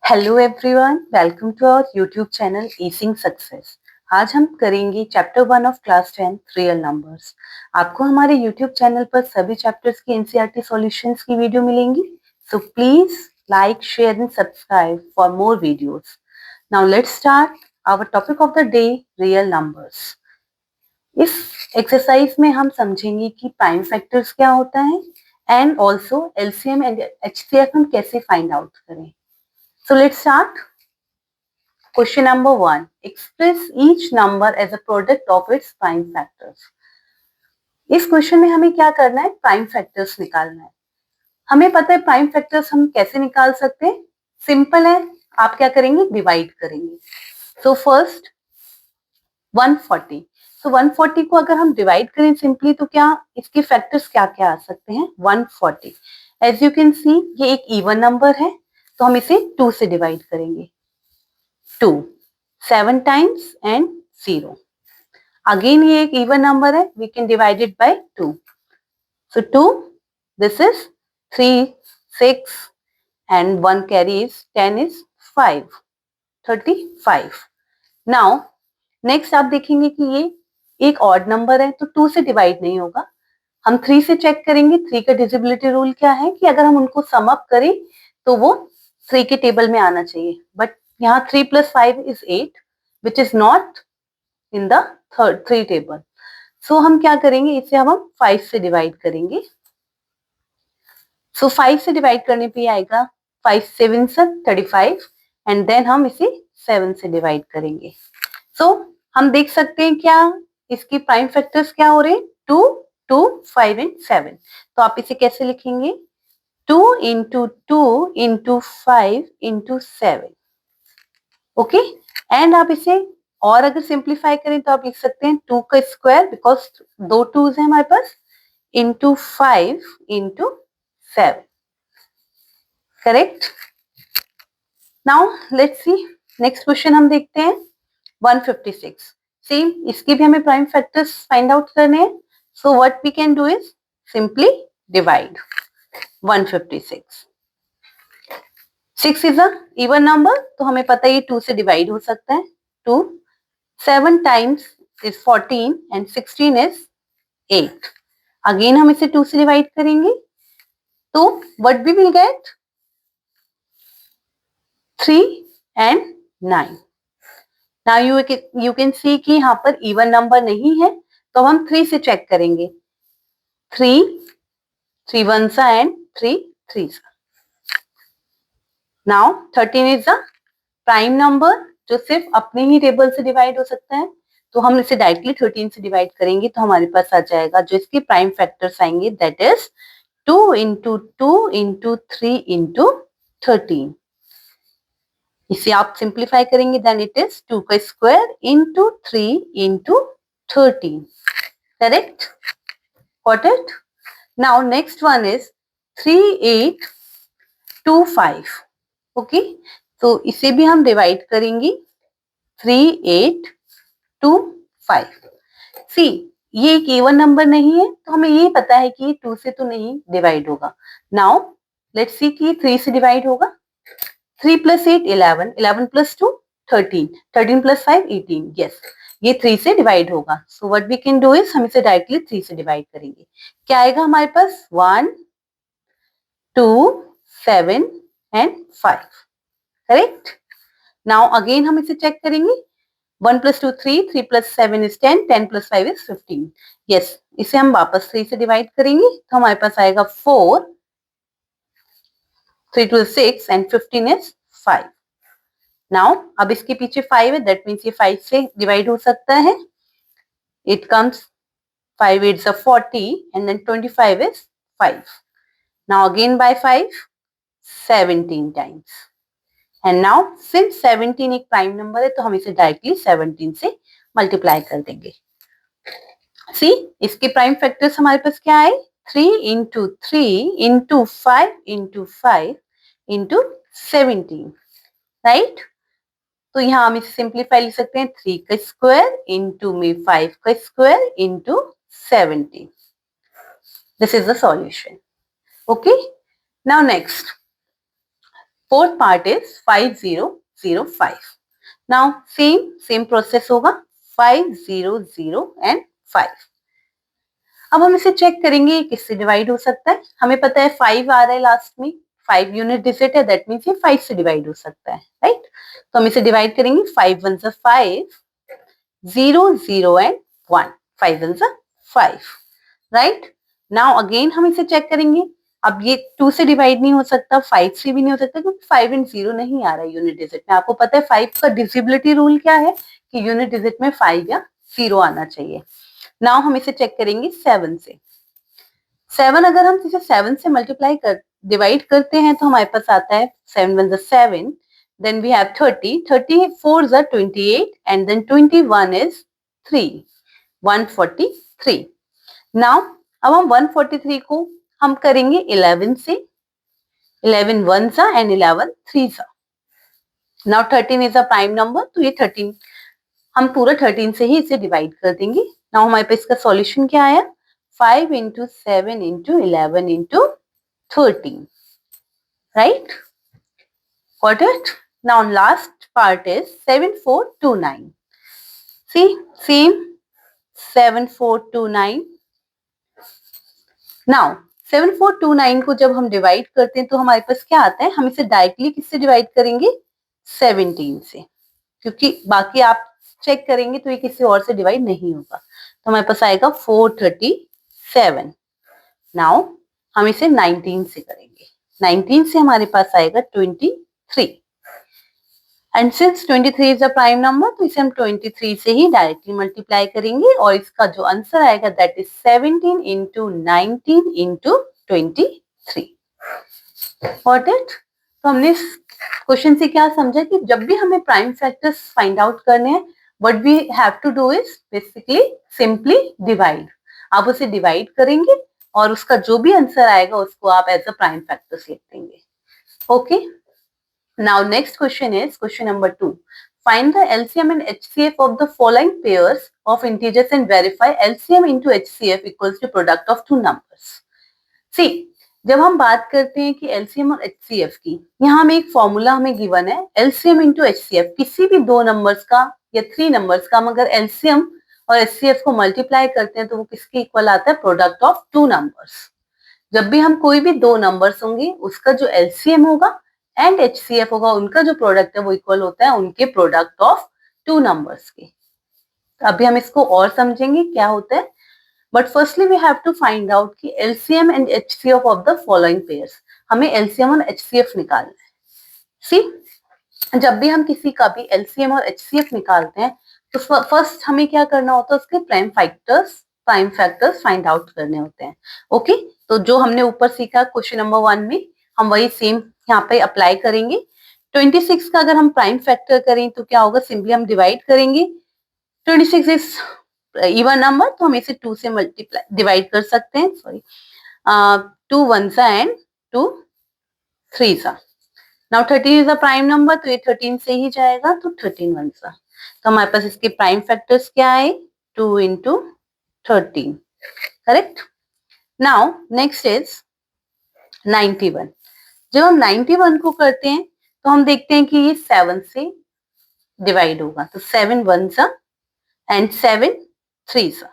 Hello everyone, welcome to our YouTube channel easing success. आज हम करेंगे chapter 1 of class 10 real numbers. आपको हमारे यूट्यूब चैनल पर सभी चैप्टर्स की एनसीईआरटी सॉल्यूशंस की वीडियो मिलेंगी, so please like, share and subscribe for more videos. Now let's start our topic of the day, real numbers. इस एक्सरसाइज में हम समझेंगे कि प्राइम फैक्टर्स क्या होता है and also LCM and HCF हम कैसे फाइंड आउट करें। So let's start. Question number 1. Express each number as a product of its prime factors. इस क्वेश्चन में हमें क्या करना है? प्राइम फैक्टर्स निकालना है। हमें पता है प्राइम फैक्टर्स हम कैसे निकाल सकते हैं। सिंपल है, आप क्या करेंगे? डिवाइड करेंगे। So first 140। सो 140 को अगर हम डिवाइड करें सिंपली तो क्या इसके फैक्टर्स क्या क्या आ सकते हैं? 140 एज यू कैन सी ये एक इवन नंबर है, तो हम इसे 2 से डिवाइड करेंगे। 2 7 times and 0. Again ये एक even number है, we can divide it by 2. So 2, this is 3, 6 and 1 carry is 10 is 5, 35. Now next आप देखेंगे कि ये एक ऑड नंबर है तो 2 से डिवाइड नहीं होगा, हम 3 से चेक करेंगे। 3 का डिविजिबिलिटी रूल क्या है कि अगर हम उनको सम अप करें तो वो 3 के टेबल में आना चाहिए, बट यहाँ 3 + 5 is 8 which is not in the third 3 table. So हम क्या करेंगे, इसे हम 5 से डिवाइड करेंगे। सो 5 से डिवाइड करने पे आएगा 5 7 35 एंड देन हम इसे 7 से डिवाइड करेंगे। सो हम देख सकते हैं क्या इसकी प्राइम फैक्टर्स क्या हो रहे हैं? 2 2 5 एंड 7। तो आप इसे कैसे लिखेंगे? 2 into 2 into 5 into 7। Okay, and आप इसे और अगर सिंप्लीफाई करें तो आप लिख सकते हैं 2 का स्क्वायर, बिकॉज 2 2s है हमारे पास, into 5 into 7। Correct. Now let's see next question हम देखते हैं 156। सेम, इसके भी हमें प्राइम फैक्टर्स फाइंड आउट करने हैं। So what we can do is simply divide 156। 6 is a even number, तो हमें पता है ये 2 से डिवाइड हो सकता है। 2 7 times is 14 and 16 is 8. Again हम इसे 2 से डिवाइड करेंगे तो what we will get? 3 and 9. Now you can see कि यहाँ पर इवन नंबर नहीं है, तो हम 3 से चेक करेंगे। 3 3 1s and 3 3s। Now 13 is a prime number जो सिर्फ अपने ही टेबल से डिवाइड हो सकता है, तो हम इसे डायरेक्टली 13 से डिवाइड करेंगे तो हमारे पास आ जाएगा जो इसके प्राइम फैक्टर्स आएंगे, that is 2 into 2 into 3 into 13। इसे आप सिंप्लीफाई करेंगे देन इट इज 2 का square into 3 into 13। Correct, got it. Now next one is 3825। Okay, तो इसे भी हम डिवाइड करेंगे 3825। सी ये एक इवन नंबर नहीं है, तो हमें ये पता है कि 2 से तो नहीं डिवाइड होगा। नाउ लेट्स सी कि 3 से डिवाइड होगा। 3 + 8 11, 11 + 2 13, 13 + 5 18। यस, ये 3 से डिवाइड होगा। So what we can do is हम इसे डायरेक्टली 3 से डिवाइड करेंगे। क्या आएगा हमारे पास? 1 2 7 एंड 5। करेक्ट। नाउ अगेन हम इसे चेक करेंगे। 1 + 2 3, 3 + 7 is 10, 10 + 5 is 15। यस, इसे हम वापस 3 से डिवाइड करेंगे तो हमारे पास आएगा 4, 3 2 6 एंड 15 is 5। नाउ अब इसके पीछे 5 है, दैट मीन्स ये 5 से डिवाइड हो सकता है। It comes 5 8s are 40 and then 25 is 5। Now again by 5, 17 times। And now since 17 एक प्राइम नंबर है तो हम इसे डायरेक्टली 17 से मल्टीप्लाई कर देंगे। सी इसके प्राइम फैक्टर्स हमारे पास क्या है? 3 into 3 into 5 into 5 into 17, right. तो यहाँ हम इसे सिंप्लीफाई लिख सकते हैं 3 का स्क्वायर इंटू में 5 का square into 17। This is the solution. Okay, now next fourth part is 5005. Now same process होगा 500 एंड 5. अब हम इसे चेक करेंगे किससे डिवाइड हो सकता है. हमें पता है 5 आ रहा है लास्ट में, 5 यूनिट डिजिट है, दैट मीन्स ये 5 से डिवाइड हो सकता है, राइट. तो हम इसे डिवाइड करेंगे 5 1 जा 5, 0 0 एंड 1, 5 1 जा 5, राइट. नाउ अगेन हम इसे चेक करेंगे. अब ये 2 से डिवाइड नहीं हो सकता, 5 से भी नहीं हो सकता, क्योंकि 5 एंड 0 नहीं आ रहा है यूनिट डिजिट में. आपको पता है 5 का डिविजिबिलिटी रूल क्या है कि यूनिट डिजिट में 5 या 0 आना चाहिए. नाउ हम इसे चेक करेंगे 7 से. 7 अगर हम इसे 7 से मल्टीप्लाई कर डिवाइड करते हैं तो हमारे पास आता है 7 1 7, then we have 30, 34 is 28 and then 21 is 3, 143. Now अब हम 143 को हम करेंगे 11 से, 11 1 सा एंड 11 3 सा. Now 13 is a prime number, तो ये 13 हम पूरा 13 से ही इसे डिवाइड कर देंगे. नाउ हमारे पास इसका सॉल्यूशन क्या आया, 5 into 7 into 11 into 13, right? Got it? Now last part is 7429. See, same 7429. Now 7429 को जब हम डिवाइड करते हैं तो हमारे पास क्या आता है, हम इसे डायरेक्टली किससे डिवाइड करेंगे, 17 से, क्योंकि बाकी आप चेक करेंगे तो ये किसी और से डिवाइड नहीं होगा. तो हमारे पास आएगा 437. नाउ हम इसे 19 से करेंगे, 19 से हमारे पास आएगा 23. And since 23 is a prime number तो इसे हम 23 से ही डायरेक्टली मल्टीप्लाई करेंगे और इसका जो आंसर आएगा that is 17 into 19 into 23. Got it? तो हमने इस क्वेश्चन से क्या समझा कि जब भी हमें प्राइम फैक्टर्स फाइंड आउट करने हैं, what we have to do is basically simply divide. आप उसे डिवाइड करेंगे और उसका जो भी आंसर आएगा उसको आप एज अ प्राइम फैक्टर्स लिख देंगे. Okay. Now next question is question number 2. Find the LCM and HCF of the following pairs of integers and verify LCM into HCF equals to product of two numbers. See, जब हम बात करते हैं कि LCM और HCF की, यहाँ हमें एक फॉर्मूला हमें गिवन है LCM into HCF. किसी भी दो नंबर्स का या 3 नंबर्स का हम अगर LCM और HCF को मल्टीप्लाई करते हैं तो वो किसके इक्वल आता है, प्रोडक्ट ऑफ टू नंबर्स. जब भी हम कोई भी दो नंबर्स होंगे उसका जो LCM होगा एंड HCF होगा, उनका जो प्रोडक्ट है वो इक्वल होता है उनके प्रोडक्ट ऑफ टू नंबर्स के. अभी हम इसको और समझेंगे क्या होता है, but firstly we have to find out कि LCM and HCF of the following pairs. हमें LCM और HCF निकालना है. सी, जब भी हम किसी का भी LCM और HCF निकालते हैं तो फर्स्ट हमें क्या करना होता है, उसके प्राइम फैक्टर्स फाइंड आउट करने होते हैं. ओके, तो जो हमने ऊपर सीखा क्वेश्चन नंबर 1 में हम वही सेम यहाँ पे अप्लाई करेंगे. 26 का अगर हम प्राइम फैक्टर करें तो क्या होगा, सिंपली हम डिवाइड करेंगे. 26 इज इवन नंबर तो हम इसे 2 से मल्टीप्लाई डिवाइड कर सकते हैं. सॉरी, 2 1 सा एंड 2 3 सा. Now 13 is a prime number तो ये 13 से ही जाएगा, तो 13 1 सा. तो हमारे पास इसके प्राइम फैक्टर्स क्या आए, 2 into 13, correct. Now next is 91. जब हम 91 को करते हैं तो हम देखते हैं कि ये 7 से डिवाइड होगा, तो 7 1 सा एंड 7 3 सा.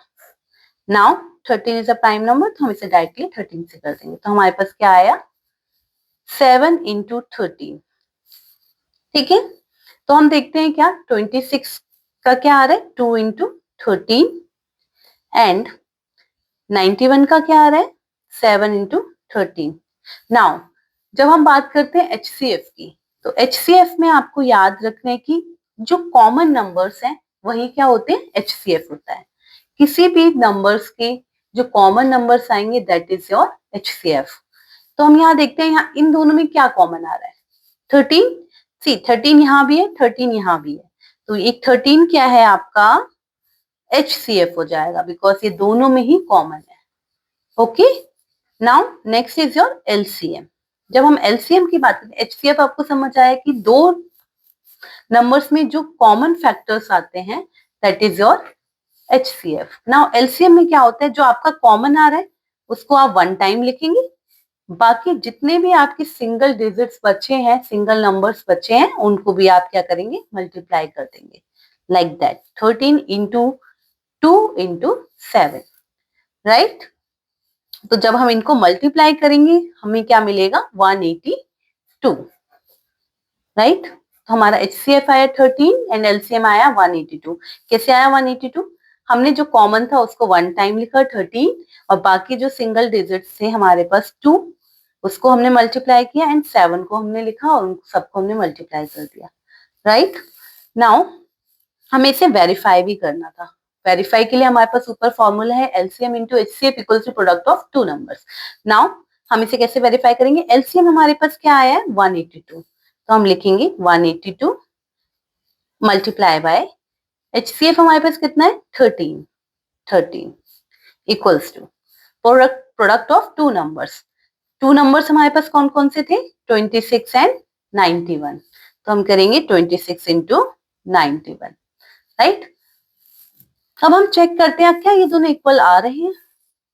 Now 13 is a prime number तो हम इसे डायरेक्टली 13 से कर देंगे. तो हमारे पास क्या आया, 7 into 13. ठीक है, तो हम देखते हैं क्या 26 का क्या आ रहा है, 2 into 13 एंड 91 का क्या आ रहा है, 7 into 13. नाउ जब हम बात करते हैं HCF की, तो HCF में आपको याद रखने की जो कॉमन नंबर्स हैं वही क्या होते हैं, HCF होता है. किसी भी नंबर्स के जो कॉमन नंबर्स आएंगे दैट इज योर HCF. तो हम यहाँ देखते हैं, यहाँ इन दोनों में क्या कॉमन आ रहा है, 13. सी, 13 यहाँ भी है, 13 यहाँ भी है, तो एक 13 क्या है आपका HCF हो जाएगा बिकॉज ये दोनों में ही कॉमन है. Okay. Now next is your LCM. जब हम LCM की बात करते हैं, HCF आपको समझ आया कि दो नंबर्स में जो कॉमन फैक्टर्स आते हैं that is your HCF. Now LCM में क्या होता है, जो आपका कॉमन आ रहा है उसको आप 1 टाइम लिखेंगे बाकी जितने भी आपके सिंगल डिजिट्स बचे हैं, सिंगल नंबर्स बचे हैं, उनको भी आप क्या करेंगे, मल्टीप्लाई कर देंगे like that 13 into 2 into 7, right. तो जब हम इनको मल्टीप्लाई करेंगे हमें क्या मिलेगा, 182, राइट। तो हमारा HCF आया 13 एंड LCM आया 182। कैसे आया 182, हमने जो कॉमन था उसको वन टाइम लिखा 13, और बाकी जो सिंगल डिजिट्स थे हमारे पास 2, उसको हमने मल्टीप्लाई किया एंड 7 को हमने लिखा और उन सबको हमने मल्टीप्लाई कर दिया, राइट। नाउ हमें इसे वेरीफाई भी करना था। वेरीफाई के लिए हमारे पास ऊपर फॉर्मूला है LCM into HCF equals to product of two numbers. Now हम इसे कैसे वेरीफाई करेंगे, LCM हमारे पास क्या आया है 182, तो हम लिखेंगे 182 मल्टीप्लाई बाय HCF हमारे पास कितना है 13 equals to product of two numbers. Two numbers हमारे पास कौन कौन से थे, 26 एंड 91, तो हम करेंगे 26 इंटू 91, राइट। अब हम चेक करते हैं क्या ये दोनों इक्वल आ रहे हैं,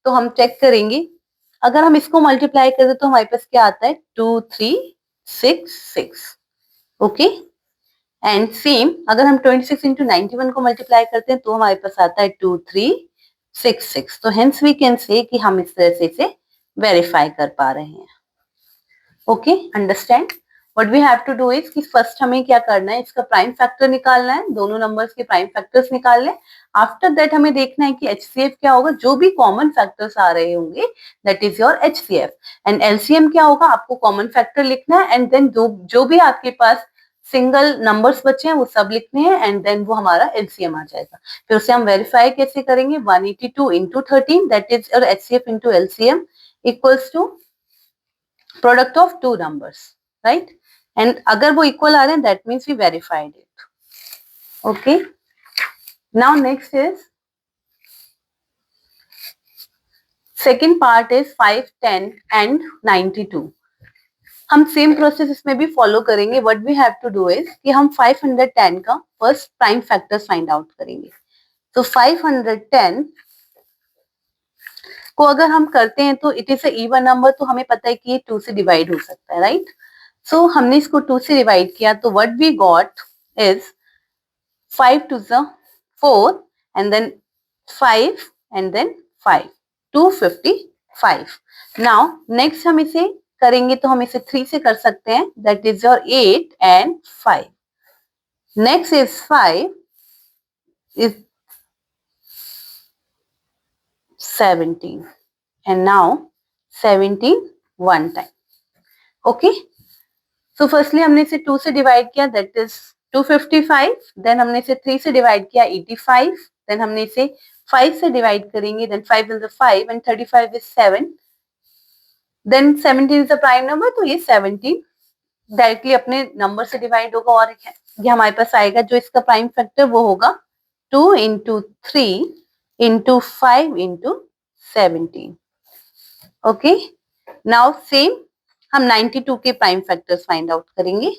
तो हम चेक करेंगे। अगर हम इसको मल्टीप्लाई करें तो हमारे पास क्या आता है 2366, ओके। एंड सेम अगर हम 26 इंटू 91 को मल्टीप्लाई करते हैं तो हमारे पास आता है 2366। तो हेंस वी कैन से कि हम इस तरह से इसे वेरीफाई कर पा रहे हैं, okay. Understand what we have to do is कि फर्स्ट हमें क्या करना है, इसका प्राइम फैक्टर निकालना है, दोनों नंबर्स के प्राइम फैक्टर्स निकाल लें। आफ्टर दैट हमें देखना है कि HCF क्या होगा, जो भी कॉमन फैक्टर्स आ रहे होंगे that is your HCF, and LCM क्या होगा, आपको कॉमन फैक्टर लिखना है एंड देन जो भी आपके पास सिंगल नंबर्स बचे हैं वो सब लिखने हैं एंड देन वो हमारा LCM आ जाएगा। फिर उसे हम वेरीफाई कैसे करेंगे, 182 into 13 that is your HCF into LCM equals to product of two numbers, right. And अगर वो इक्वल आ रहे हैं that means we verified it, okay. Now next is second part is 5, 10 and 92। हम सेम प्रोसेस इसमें भी follow करेंगे। What we have to do is कि हम 510 का first prime factors find out करेंगे। तो 510 को अगर हम करते हैं तो it is a even number, तो हमें पता है कि ये 2 से डिवाइड हो सकता है, राइट। सो हमने इसको 2 से डिवाइड किया तो what we got is 5 to the 4 and then 5 and then 5, 255. Now next हम इसे करेंगे तो हम इसे 3 से कर सकते हैं, that is your 8 and 5. Next is 5 is 17 and now 17 one time, okay. So firstly हमने इसे 2 से डिवाइड किया that is 255, then हमने इसे 3 से डिवाइड किया 85, then हमने इसे 5 से डिवाइड करेंगे, then 5 is 5 and 35 is 7, then 17 is a prime number, तो ये 17 डायरेक्टली अपने नंबर से डिवाइड होगा और ये हमारे पास आएगा जो इसका प्राइम फैक्टर वो होगा 2 into 3 into 5 into 17, okay. Now same हम 92 के प्राइम फैक्टर्स फाइंड आउट करेंगे।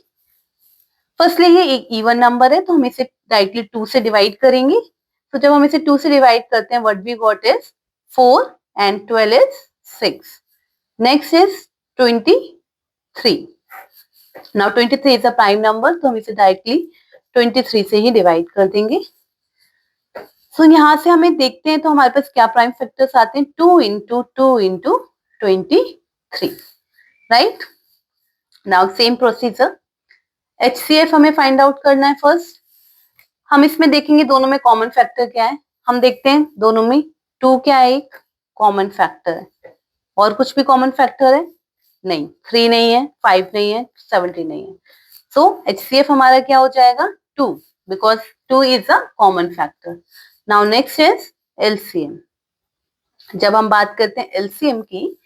फर्स्टली ये एक इवन नंबर है तो हम इसे डायरेक्टली 2 से डिवाइड करेंगे। तो जब हम इसे 2 से डिवाइड करते हैं what we got is 4 and 12 is 6। Next is 23। Now 23 is a prime number तो हम इसे डायरेक्टली 23 से ही डिवाइड कर देंगे। सो यहाँ से हमें देखते हैं तो हमारे पास क्या प्राइम फैक्टर्स आते हैं 2 into 2 into 23, right. Now same procedure HCF हमें फाइंड आउट करना है। फर्स्ट हम इसमें देखेंगे दोनों में कॉमन फैक्टर क्या है, हम देखते हैं दोनों में 2 क्या है, एक कॉमन फैक्टर है और कुछ भी कॉमन फैक्टर है नहीं, 3 नहीं है, 5 नहीं है, 70 नहीं है। सो HCF हमारा क्या हो जाएगा 2 because 2 is a common factor. Now next is LCM। जब हम बात करते हैं LCM की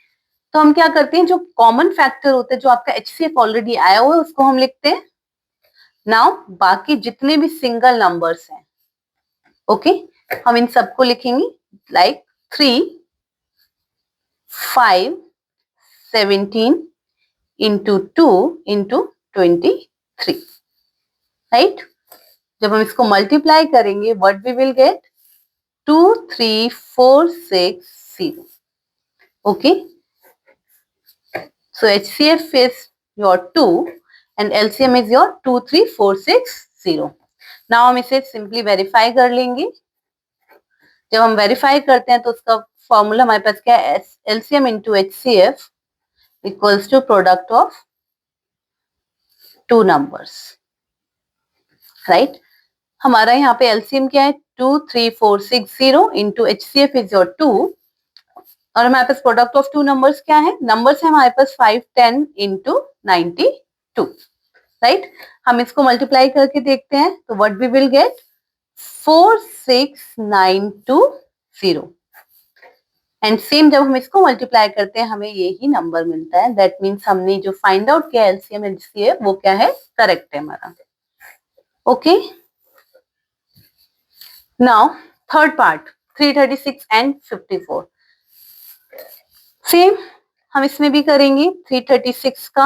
तो हम क्या करते हैं, जो कॉमन फैक्टर होते हैं जो आपका HCF ऑलरेडी आया हुआ है उसको हम लिखते हैं। नाउ बाकी जितने भी सिंगल नंबर्स हैं, ओके, हम इन सबको लिखेंगे लाइक 3, 5, 17 into 2 into 23, राइट। जब हम इसको मल्टीप्लाई करेंगे what we will get 23460, okay. So HCF is your 2 and LCM is your 23460. Now हम इसे सिंपली वेरीफाई कर लेंगे. जब हम वेरीफाई करते हैं तो उसका फॉर्मूला हमारे पास क्या है, LCM into HCF equals to product of two numbers, right. हमारा यहाँ पे LCM क्या है 23460 इंटू HCF इज योर 2 और हमारे पास प्रोडक्ट ऑफ टू नंबर्स क्या है, नंबर्स है हमारे पास 510 इंटू 92, राइट. हम इसको मल्टीप्लाई करके देखते हैं तो what we will get 46920 and same जब हम इसको मल्टीप्लाई करते हैं हमें यही नंबर मिलता है. दैट मीन्स हमने जो फाइंड आउट किया LCM एंड HCF वो क्या है, करेक्ट है हमारा. Okay, now third part 336 and 54. Same हम इसमें भी करेंगे. 336 का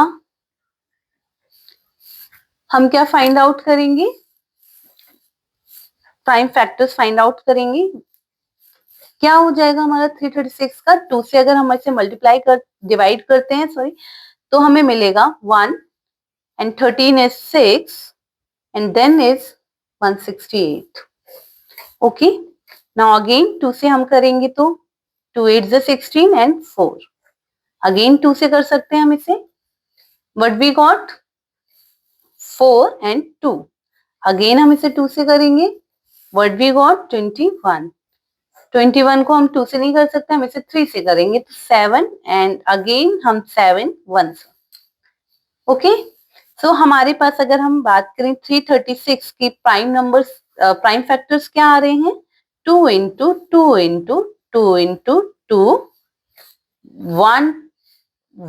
हम क्या फाइंड आउट करेंगे, प्राइम फैक्टर्स फाइंड आउट करेंगे. क्या हो जाएगा हमारा 336 का 2 से अगर हम इसे मल्टीप्लाई कर डिवाइड करते हैं तो हमें मिलेगा 1 and 13 is 6 and then is 168. Okay, now again 2 से हम करेंगे तो 2 8 is 16 and 4. अगेन 2 से कर सकते हैं हम इसे. What we got 4 and 2. Again हम इसे 2 से करेंगे. What we got 21. 21 को हम 2 से नहीं कर सकते, हम इसे 3 से करेंगे तो 7 एंड अगेन हम 7 1. ओके, सो हमारे पास अगर हम बात करें 336 की प्राइम नंबर्स प्राइम फैक्टर्स क्या आ रहे हैं 2 into 2 into 2 into 2 1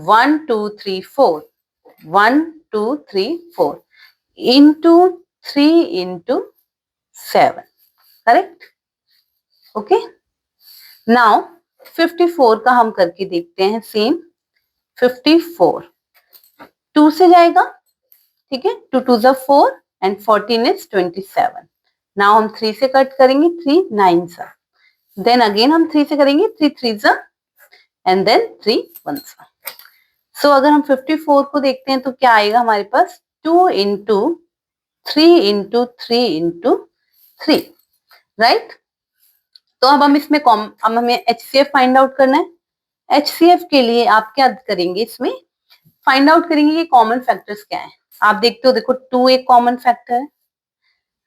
1 2 3 4 1 2 3 4 into 3 into 7, correct. Okay, now 54 का हम करके देखते हैं. सेम 54 2 से जाएगा, ठीक है. 2 2 is 4 and 14 is 27. नाउ हम 3 से कट करेंगे. 3 9 सा, देन अगेन हम 3 से करेंगे. 3 3 सा एंड देन 3 1 सा. सो अगर हम 54 को देखते हैं तो क्या आएगा हमारे पास 2 इंटू 3 इंटू 3 इंटू 3, राइट. तो अब हम इसमें अब हमें HCF फाइंड आउट करना है. HCF के लिए आप क्या करेंगे, इसमें फाइंड आउट करेंगे कि कॉमन फैक्टर्स क्या है. आप देखते हो, देखो 2 एक कॉमन फैक्टर है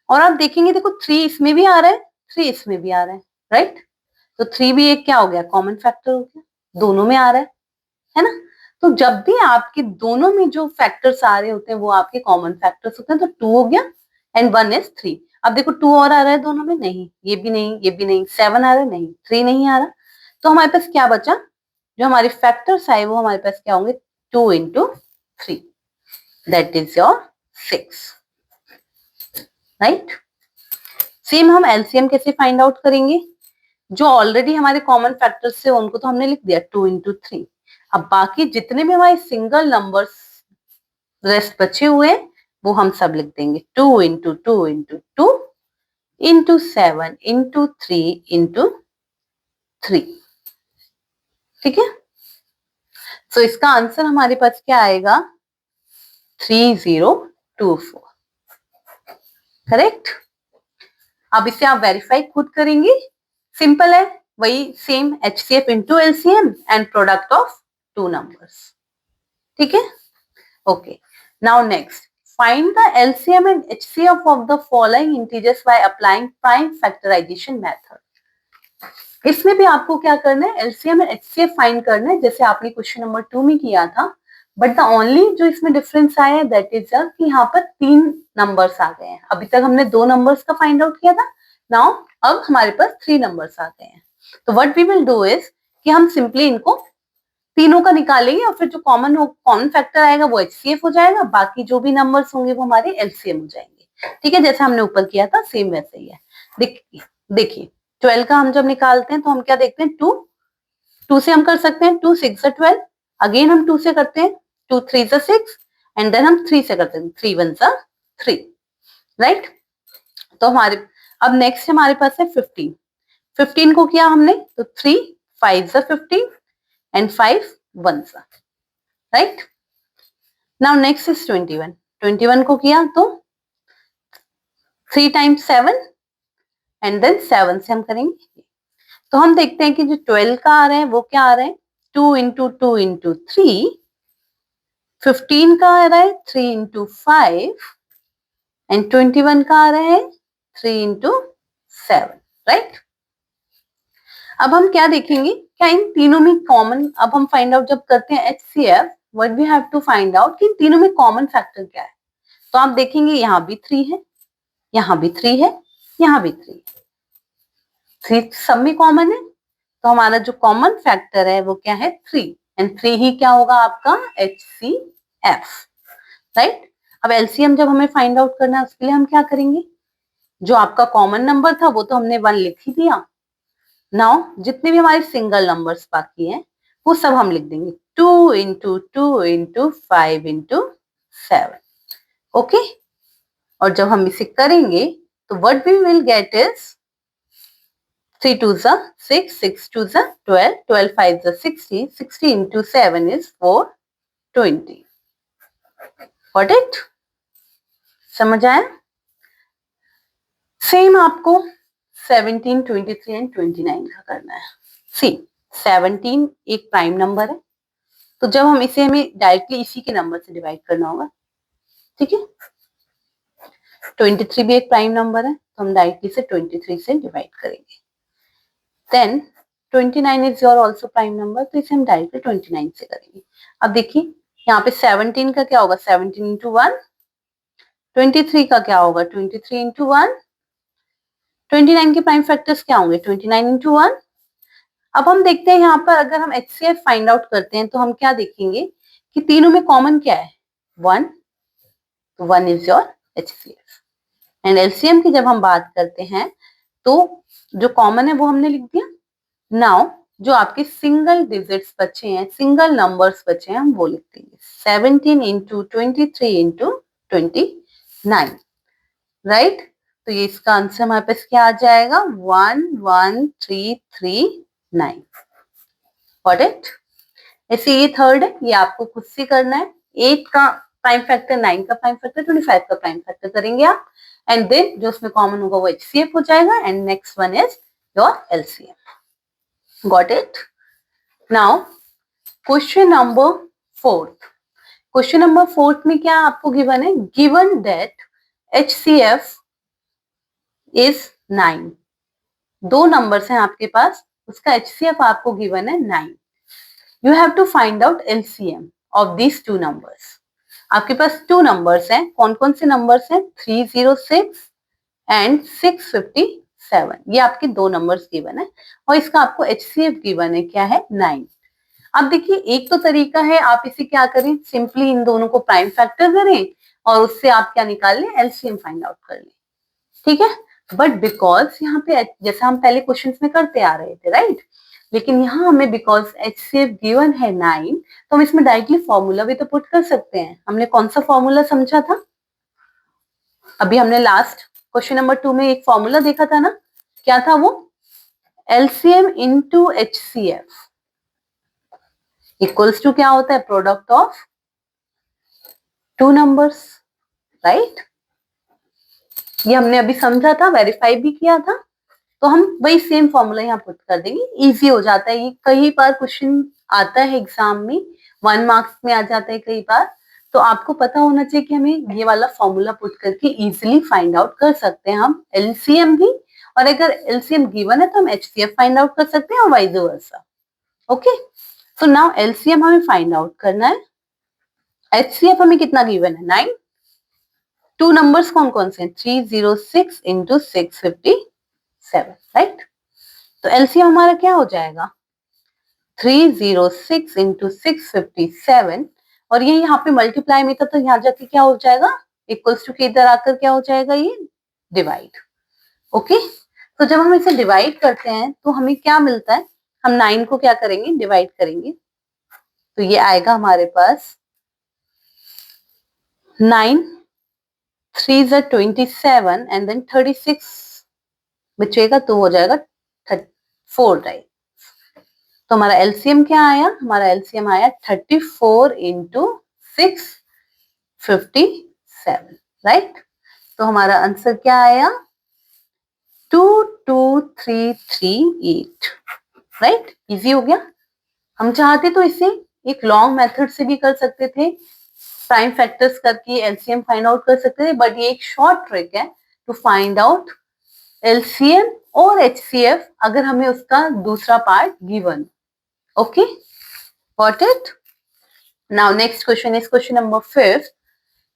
और आप देखेंगे देखो 3 इसमें भी आ रहा है, 3 इसमें भी आ रहा है, राइट. तो 3 भी एक क्या हो गया, कॉमन फैक्टर हो गया, दोनों में आ रहा है ना. तो जब भी आपके दोनों में जो फैक्टर्स आ रहे होते हैं वो आपके कॉमन फैक्टर्स होते हैं. तो 2 हो गया एंड 1 इज 3. अब देखो 2 और आ रहा है दोनों में, नहीं ये भी नहीं, ये भी नहीं. 7 आ रहा है, नहीं 3 नहीं आ रहा. तो हमारे पास क्या बचा, जो हमारे फैक्टर्स आए वो हमारे पास क्या होंगे 2 into 3, that is your 6, right. Same हम LCM कैसे फाइंड आउट करेंगे, जो ऑलरेडी हमारे कॉमन फैक्टर्स से उनको तो हमने लिख दिया 2 इंटू 3. अब बाकी जितने भी हमारे सिंगल नंबर्स रेस्ट बचे हुए हैं वो हम सब लिख देंगे 2 into 2 into 2 into 7 into 3 into 3, ठीक है. सो इसका आंसर हमारे पास क्या आएगा 3024, करेक्ट. अब इसे आप वेरीफाई खुद करेंगे, सिंपल है, वही same HCF into LCM and product of two numbers, ठीक है. Okay, now next find the LCM and HCF of the following integers by applying prime factorisation method. इसमें भी आपको क्या करना है, LCM एंड HCF फाइंड करना है जैसे आपने क्वेश्चन नंबर 2 में किया था. बट द ओनली जो इसमें डिफरेंस आया है दैट इज कि यहाँ पर 3 नंबर्स आ गए हैं. अभी तक हमने 2 नंबर्स का फाइंड आउट किया था. नाउ अब हमारे पास 3 नंबर्स आ गए हैं. तो what we will do is कि हम सिंपली इनको तीनों का निकालेंगे और फिर जो कॉमन फैक्टर आएगा वो HCF हो जाएगा, बाकी जो भी नंबर्स होंगे वो हमारे LCM हो जाएंगे, ठीक है. जैसे हमने ऊपर किया था सेम वैसे ही है. देखिए 12 का हम जब निकालते हैं तो हम क्या देखते हैं 2 से हम कर सकते हैं 2 6 12. अगेन हम 2 से करते हैं 2 3 6 एंड देन हम 3 से करते हैं 3 1 3, राइट. तो हमारे अब नेक्स्ट हमारे पास है 15. 15 को किया हमने तो 3 5 15 and 5 1, right. Now next is 21। 21 को किया तो 3 टाइम्स 7 एंड देन 7 से हम करेंगे। तो हम देखते हैं कि जो 12 का आ रहा है वो क्या आ रहा है, 2 इंटू 2 इंटू 3। 15 का आ रहा है 3 इंटू 5 एंड 21 का आ रहा है 3 इंटू 7, राइट। अब हम क्या देखेंगे, क्या इन तीनों में कॉमन, अब हम फाइंड आउट जब करते हैं HCF, what we have to find out कि इन तीनों में कॉमन फैक्टर क्या है। तो आप देखेंगे यहाँ भी 3 है, यहाँ भी 3 है, यहाँ भी 3 है, 3 सब में कॉमन है। तो हमारा जो कॉमन फैक्टर है वो क्या है, 3, एंड 3 ही क्या होगा आपका HCF, राइट। अब LCM जब हमें फाइंड आउट करना है उसके लिए हम क्या करेंगे, जो आपका कॉमन नंबर था वो तो हमने 1 लिख ही दिया। नाउ जितने भी हमारे सिंगल नंबर्स बाकी हैं वो सब हम लिख देंगे, 2 इंटू 2 इंटू 5 इंटू 7, ओके। और जब हम इसे करेंगे तो what we will get is 3 2 जा 6, 6 2 जा 12, 12 5 जा 60, 60 into 7 is 420. Got it? समझ आया? सेम आपको 17, 23 एंड 29 का करना है। सी 17 एक प्राइम नंबर है, तो जब हम इसे हमें डायरेक्टली इसी के नंबर से डिवाइड करना होगा, ठीक है। 23 भी एक प्राइम नंबर है, तो हम डायरेक्टली से 23 से डिवाइड करेंगे। Then 29 is your also prime number, तो इसे हम डायरेक्टली 29 से करेंगे। अब देखिए यहाँ पे 17 का क्या होगा, 17 इंटू 1, 23 का क्या होगा, 23 इंटू 1, 29 के प्राइम फैक्टर्स क्या होंगे, 29 इंटू 1। अब हम देखते हैं यहाँ पर अगर हम HCF फाइंड आउट करते हैं तो हम क्या देखेंगे कि तीनों में कॉमन क्या है, 1, तो 1 is your HCF। And LCM की जब हम बात करते हैं तो जो कॉमन है वो हमने लिख दिया। नाउ जो आपके सिंगल डिजिट्स बचे हैं, सिंगल नंबर्स बचे हैं, हम वो लिख देंगे 17 इंटू 23 इंटू 29, राइट। तो ये इसका आंसर हमारे पास क्या आ जाएगा, 11339। Got it? ऐसे ये थर्ड है, ये आपको खुद से करना है। 8 का प्राइम फैक्टर, 9 का प्राइम फैक्टर, 25 का प्राइम फैक्टर करेंगे आप, एंड देन जो उसमें कॉमन होगा वो HCF हो जाएगा, and next one is your LCM। Got it? Now, question number 4. Question number 4 में क्या आपको गिवन है, given that HCF is 9. दो नंबर्स हैं आपके पास, उसका HCF आपको गिवन है 9. You have to find out LCM of these two numbers. आपके पास 2 नंबर्स हैं, कौन कौन से नंबर्स हैं, 306 एंड 657। ये आपके दो नंबर्स गिवन है और इसका आपको HCF गिवन है क्या है, 9। अब देखिए एक तो तरीका है, आप इसे क्या करें, सिंपली इन दोनों को प्राइम फैक्टर करें और उससे आप क्या निकाल लें, LCM फाइंड आउट कर लें, ठीक है। बट बिकॉज यहाँ पे जैसा हम पहले क्वेश्चन में करते आ रहे थे, राइट, लेकिन यहाँ हमें बिकॉज HCF गिवन है 9, तो हम इसमें डायरेक्टली फॉर्मूला भी तो पुट कर सकते हैं। हमने कौन सा फॉर्मूला समझा था, अभी हमने लास्ट क्वेश्चन नंबर 2 में एक फॉर्मूला देखा था ना, क्या था वो, LCM into HCF equals to क्या होता है, प्रोडक्ट ऑफ 2 नंबर्स, राइट। ये हमने अभी समझा था, वेरीफाई भी किया था, तो हम वही सेम फॉर्मूला यहाँ पुट कर देंगे, इजी हो जाता है। ये कई बार क्वेश्चन आता है एग्जाम में, 1 मार्क्स में आ जाता है कई बार, तो आपको पता होना चाहिए कि हमें ये वाला फॉर्मूला पुट करके इजीली फाइंड आउट कर सकते हैं हम LCM भी, और अगर LCM गिवन है तो हम HCF फाइंड आउट कर सकते हैं और वाइस वर्सा, ओके। तो नाउ LCM हमें फाइंड आउट करना है, HCF हमें कितना गिवन है, 9। 2 नंबर्स कौन कौन से हैं, 306 इंटू 657, राइट। तो LCM हमारा क्या हो जाएगा, 306 इंटू 657, और ये यहाँ पे मल्टीप्लाई में था तो यहाँ जाके क्या हो जाएगा, इक्वल्स टू के इधर आकर क्या हो जाएगा, ये डिवाइड, ओके। तो जब हम इसे डिवाइड करते हैं तो हमें क्या मिलता है, हम 9 को क्या करेंगे, डिवाइड करेंगे, तो ये आएगा हमारे पास 9 3 is 27 एंड देन 36 बचेगा, तो हो जाएगा 4, राइट। तो हमारा एलसीएम क्या आया, हमारा एलसीएम आया 34 इंटू 657, राइट। तो हमारा आंसर क्या आया 22338, राइट। इजी हो गया। हम चाहते तो इसे एक लॉन्ग मेथड से भी कर सकते थे, प्राइम फैक्टर्स करके एलसीएम फाइंड आउट कर सकते थे, बट ये एक शॉर्ट ट्रिक है टू फाइंड आउट एलसीएम और एचसीएफ अगर हमें उसका दूसरा part given. Okay, got it. Now next question is question number 5.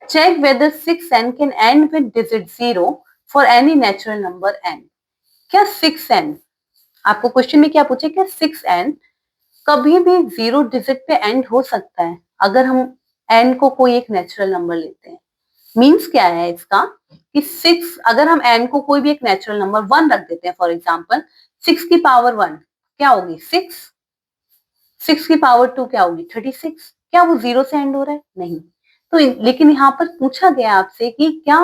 Check whether 6n can end with digit 0 for any natural number n. क्या 6n, आपको question में क्या पूछे, क्या 6n कभी भी 0 डिजिट पे एंड हो सकता है अगर हम n को कोई एक नेचुरल नंबर लेते हैं। मीन्स क्या है इसका कि 6, अगर हम n को कोई भी एक नेचुरल नंबर 1 रख देते हैं, फॉर एग्जांपल 6 की पावर 1 क्या होगी 6, 6 की पावर 2 क्या होगी 36, क्या वो 0 से एंड हो रहा है, नहीं। तो लेकिन यहाँ पर पूछा गया आपसे कि क्या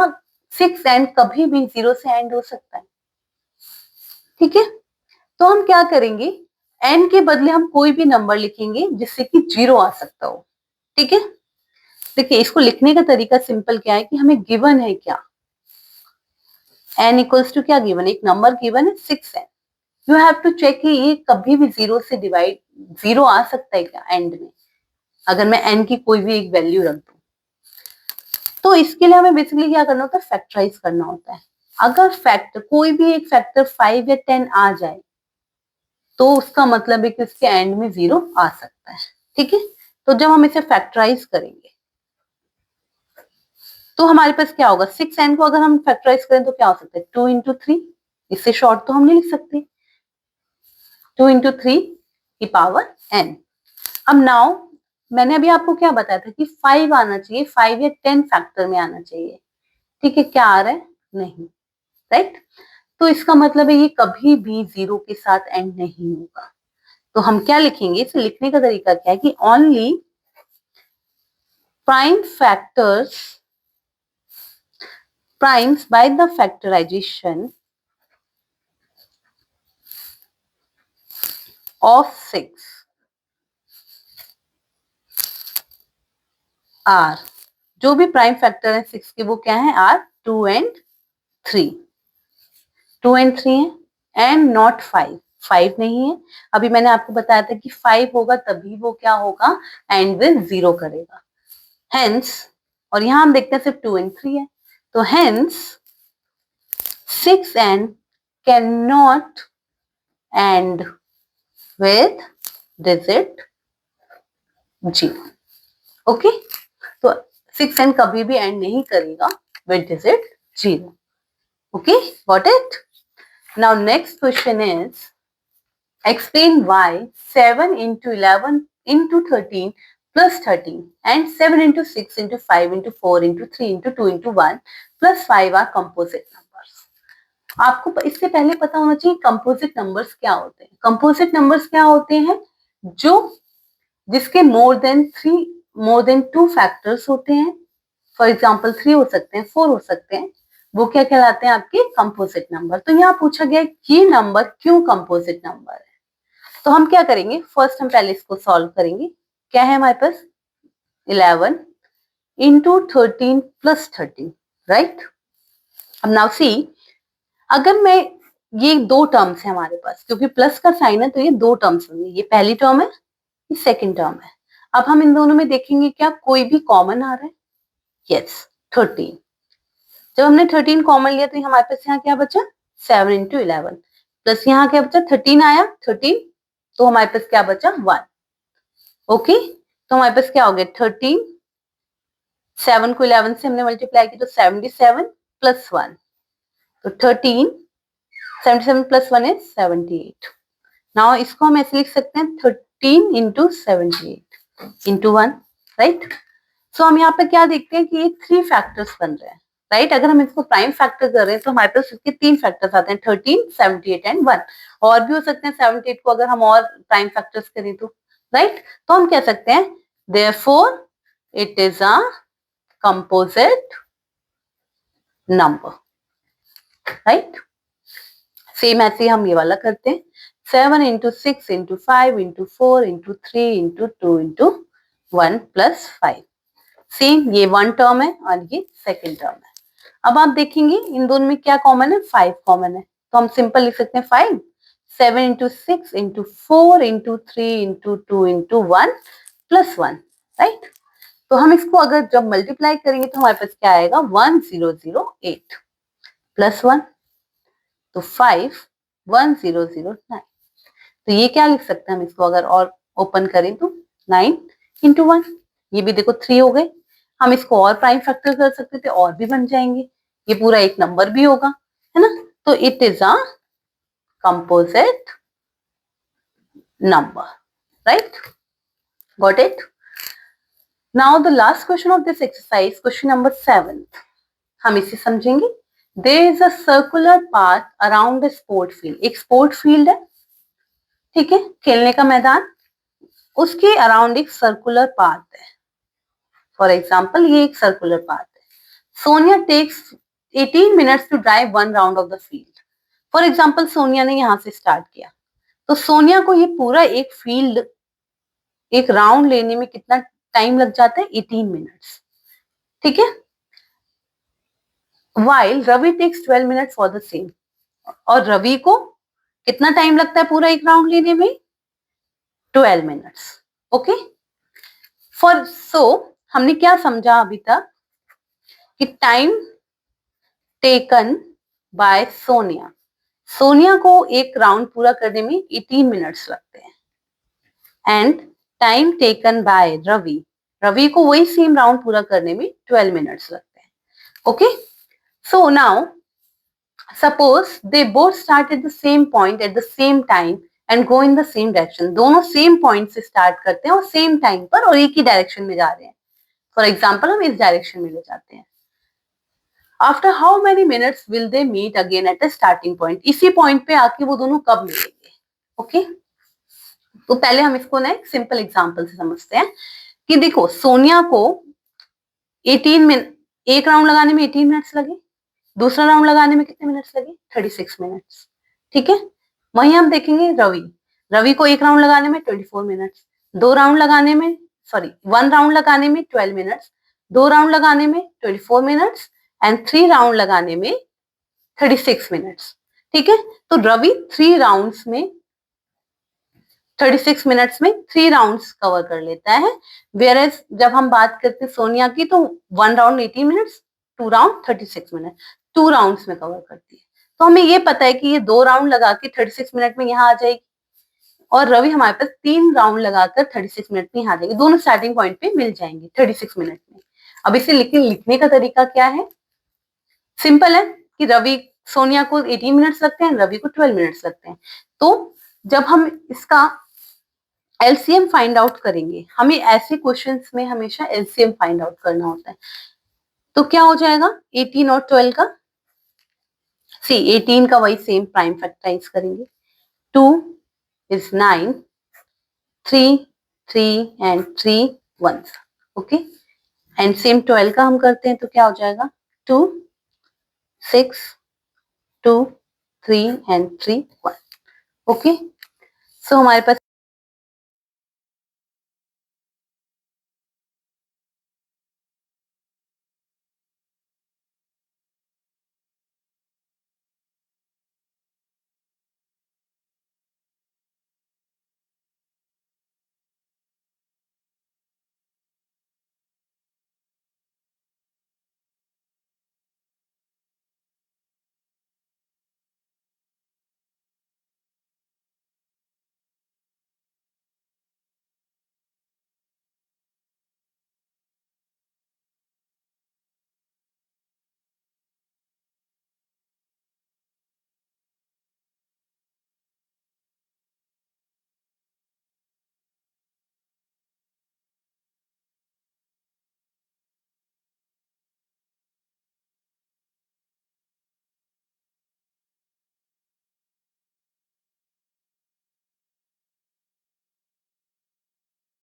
6n कभी भी 0 से एंड हो सकता है, ठीक है। तो हम क्या करेंगे, n के बदले हम कोई भी नंबर लिखेंगे जिससे कि 0 आ सकता हो, ठीक है। देखिए इसको लिखने का तरीका सिंपल क्या है कि हमें गिवन है क्या, n इक्वल्स टू क्या गिवन है, एक नंबर गिवन है 6n। You have to check कि ये कभी भी 0 से डिवाइड, 0 आ सकता है क्या एंड में, अगर मैं n की कोई भी एक वैल्यू रख दूं। तो इसके लिए हमें बेसिकली क्या करना होता है, फैक्टराइज करना होता है। अगर फैक्टर कोई भी एक फैक्टर 5 या 10 आ जाए तो उसका मतलब है कि उसके एंड में 0 आ सकता है, ठीक है। तो जब हम इसे फैक्टराइज करेंगे तो हमारे पास क्या होगा, 6n को अगर हम फैक्टराइज करें तो क्या हो सकता है 2 इंटू 3, इससे शॉर्ट तो हम नहीं लिख सकते, 2 इंटू 3 की पावर n। अब नाउ मैंने अभी आपको क्या बताया था कि 5 आना चाहिए, 5 या 10 फैक्टर में आना चाहिए, ठीक है। क्या आ रहा है, नहीं, राइट। तो इसका मतलब है ये कभी भी 0 के साथ एंड नहीं होगा। तो हम क्या लिखेंगे, इसे लिखने का तरीका क्या है कि only prime factors, primes by the factorization of 6 are, जो भी प्राइम फैक्टर है 6 के वो क्या है, आर 2 एंड 3, 2 एंड 3 है एंड नॉट 5, 5 नहीं है। अभी मैंने आपको बताया था कि 5 होगा तभी वो क्या होगा, एंड विद 0 करेगा, हेंस। और यहां हम देखते हैं सिर्फ 2 एंड 3 है, तो hence 6n cannot end with digit 0, okay. तो 6n कभी भी एंड नहीं करेगा with digit 0, okay, got it. Now next question is explain why 7 into 11 into 13 plus 13 and 7 into 6 into 5 into 4 into 3 into 2 into 1 plus 5 are composite numbers। आपको इससे पहले पता होना चाहिए कंपोजिट नंबर्स क्या होते हैं। कंपोजिट नंबर्स क्या होते हैं, जो जिसके मोर देन 2 फैक्टर्स होते हैं, फॉर एग्जाम्पल 3 हो सकते हैं, 4 हो सकते हैं, वो क्या कहलाते हैं आपके कंपोजिट नंबर। तो यहाँ पूछा गया ये नंबर क्यों कंपोजिट नंबर है। तो हम क्या करेंगे, फर्स्ट हम पहले इसको सॉल्व करेंगे। क्या है हमारे पास 11 इंटू 13 प्लस 13, राइट। अब नाउ सी, अगर मैं, ये 2 टर्म्स है हमारे पास, क्योंकि प्लस का साइन है तो ये 2 टर्म्स होंगे, ये पहली टर्म है, ये सेकेंड टर्म है। अब हम इन दोनों में देखेंगे क्या कोई भी कॉमन आ रहा है, यस 13। जब हमने 13 कॉमन लिया तो हमारे पास यहाँ क्या बचा 7 इंटू 11 प्लस यहाँ क्या बचा 13 आया 13, तो हमारे पास क्या बचा 1, ओके। तो हमारे पास क्या हो गया 13, 7 को 11 से हमने मल्टीप्लाई किया तो 77 प्लस 1, तो 13, 77 प्लस 1 इज 78। नाउ इसको हम ऐसे लिख सकते हैं 13 इंटू 78 इंटू 1, राइट। सो हम यहाँ पे क्या देखते हैं कि ये 3 फैक्टर्स बन रहे हैं, राइट। अगर हम इसको प्राइम फैक्टर कर रहे हैं तो हमारे पास इसके 3 फैक्टर्स आते हैं 13, 78 एंड 1। और भी हो सकते हैं 78 को अगर हम और प्राइम फैक्टर्स करें तो, राइट। तो हम कह सकते हैं therefore it is a composite number, right. Same ऐसे हम ये वाला करते हैं 7 into 6 into 5 into 4 into 3 into 2 into 1 plus 5। Same ये वन टर्म है और ये सेकेंड टर्म है। अब आप देखेंगे इन दोनों में क्या कॉमन है, 5 कॉमन है, तो हम सिंपल लिख सकते हैं 5, 7 into 6 into 4 into 3 into 2 into 1 plus 1, right. तो हम इसको अगर जब मल्टीप्लाई करेंगे तो हमारे पास क्या आएगा, 1008 प्लस 1, तो 5 1009। तो ये क्या लिख सकते हैं हम इसको अगर और ओपन करें तो 9 into 1, ये भी देखो 3 हो गए। हम इसको और प्राइम फैक्टर कर सकते थे और भी बन जाएंगे, ये पूरा एक नंबर भी होगा, है ना। तो it is a composite number, right, got it. Now the last question of this exercise, question number 7, हम इसे समझेंगे। There is a circular path around the sport field, एक स्पोर्ट फील्ड है, ठीक है, खेलने का मैदान, उसके अराउंड एक सर्कुलर पाथ है। फॉर एग्जाम्पल ये एक सर्कुलर पाथ है। Sonia takes 18 minutes to drive 1 round of the field. For example Sonia ने यहां से स्टार्ट किया, तो सोनिया को ये पूरा एक फील्ड, एक राउंड लेने में कितना टाइम लग जाता है, 18 मिनट्स, ठीक है। While Ravi takes 12 minutes for the same, और रवि को कितना टाइम लगता है पूरा एक राउंड लेने में, 12 मिनट्स, ओके। फॉर सो हमने क्या समझा अभी तक कि time taken bye Sonia, Sonia को एक राउंड पूरा करने में 18 मिनट्स लगते हैं, and time taken by Ravi, Ravi को वही सेम राउंड पूरा करने में 12 मिनट्स लगते हैं, okay. So now suppose they both start at the same point at the same time and go in the same direction, दोनों सेम पॉइंट से स्टार्ट करते हैं और सेम टाइम पर और एक ही डायरेक्शन में जा रहे हैं। फॉर एग्जाम्पल हम इस डायरेक्शन में ले जाते हैं। After how many minutes will they meet again at the starting point, इसी पॉइंट पे आके वो दोनों कब मिलेंगे, ओके। तो पहले हम इसको ना एक सिंपल एग्जांपल से समझते हैं कि देखो सोनिया को 18 मिनट, एक राउंड लगाने में 18 मिनट्स लगे, दूसरा राउंड लगाने में कितने मिनट्स लगे, 36 मिनट्स, ठीक है। वहीं हम देखेंगे रवि, रवि को एक राउंड लगाने में 24 मिनट्स, दो राउंड लगाने में, सॉरी 1 राउंड लगाने में 12 मिनट्स, 2 राउंड लगाने में 24 मिनट्स एंड 3 राउंड लगाने में 36 मिनट्स, ठीक है। तो रवि 3 राउंड्स में 36 मिनट्स में 3 राउंड्स कवर कर लेता है, वेयर एज जब हम बात करते हैं सोनिया की तो 1 round 18 minutes, 2 round 36 minute, 2 rounds में कवर करती है। तो हमें ये पता है कि ये 2 राउंड लगा के 36 मिनट में यहाँ आ जाएगी, और रवि हमारे पास 3 राउंड लगाकर 36 मिनट में यहाँ आ जाएगी, दोनों स्टार्टिंग पॉइंट पे मिल जाएंगे 36 मिनट में। अब इसे लिखने का तरीका क्या है, सिंपल है कि रवि, सोनिया को 18 मिनट्स लगते हैं, रवि को 12 मिनट्स लगते हैं। तो जब हम इसका एलसीएम फाइंड आउट करेंगे, हमें ऐसे क्वेश्चंस में हमेशा एलसीएम फाइंड आउट करना होता है। तो क्या हो जाएगा 18 और 12 का, सी 18 का वही सेम प्राइम फैक्टराइज करेंगे, 2 is 9, 3 3 and 3 1, okay. And same 12 का हम करते हैं तो क्या हो जाएगा 2 6 2 3 and 3 1, ओके। सो हमारे पास